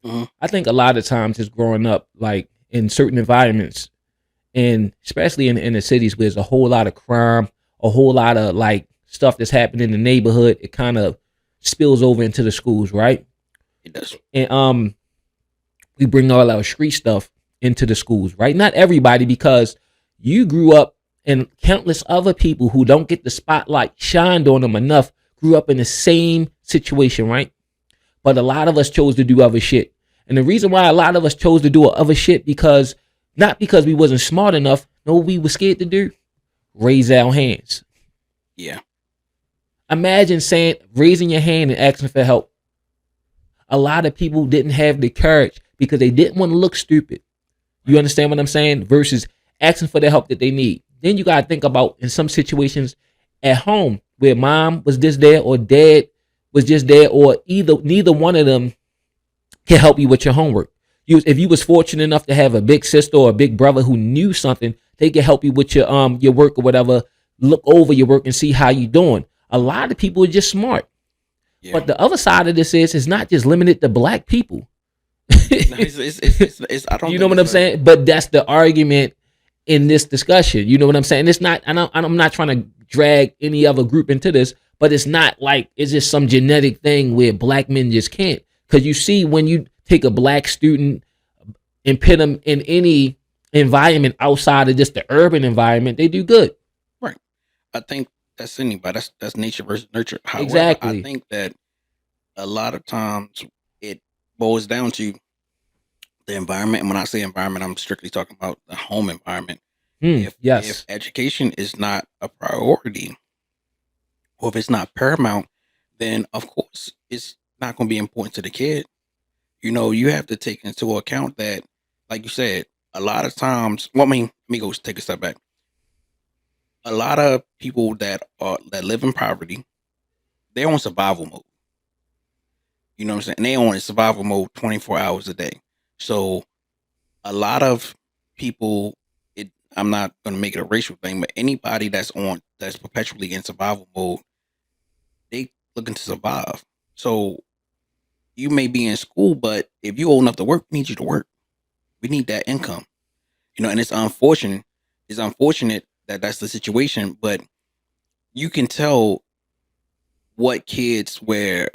Mhm. I think a lot of times just growing up like in certain environments, and especially in the cities where there's a whole lot of crime, a whole lot of like stuff that's happening in the neighborhood, it kind of spills over into the schools, right? It does. And we bring all our street stuff into the schools, right? Not everybody, because you grew up, and countless other people who don't get the spotlight shined on them enough grew up in the same situation, right? But a lot of us chose to do other shit. And the reason why a lot of us chose to do other shit, because not because we wasn't smart enough, no, we were scared to do, raise our hands. Yeah. Imagine saying, raising your hand and asking for help. A lot of people didn't have the courage because they didn't want to look stupid. You Right. understand what I'm saying? Versus asking for the help that they need. Then you gotta think about in some situations at home where mom was just there or dad was just there, or either neither one of them can help you with your homework. If you was fortunate enough to have a big sister or a big brother who knew something, they can help you with your work or whatever. Look over your work and see how you doing. A lot of people are just smart. Yeah. But the other side of this is, it's not just limited to black people. No, I don't You know think what it's I'm like. saying? But that's the argument in this discussion. You know what I'm saying? It's not. I'm not trying to drag any other group into this, but it's not like it's just some genetic thing where black men just can't. Because you see, when you take a black student and put them in any environment outside of just the urban environment, they do good. Right. I think that's anybody. That's nature versus nurture. However, I Exactly. think that a lot of times it boils down to the environment. And when I say environment, I'm strictly talking about the home environment. If Yes. education is not a priority, or if it's not paramount, then of course it's not going to be important to the kid. You have to take into account that, like you said, a lot of times. Well, I mean, let me go take a step back. A lot of people that live in poverty, they're on survival mode. You know what I'm saying? And they on survival mode 24 hours a day. So a lot of people, I'm not going to make it a racial thing, but anybody that's perpetually in survival mode, they looking to survive. So you may be in school, but if you old enough to work, we need you to work. We need that income. And it's unfortunate. It's unfortunate that that's the situation, but you can tell what kids where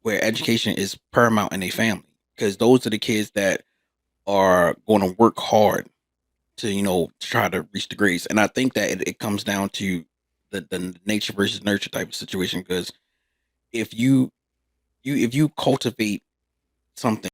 education is paramount in a family, because those are the kids that are going to work hard to try to reach the grades. And I think that it comes down to the nature versus nurture type of situation, because if you cultivate something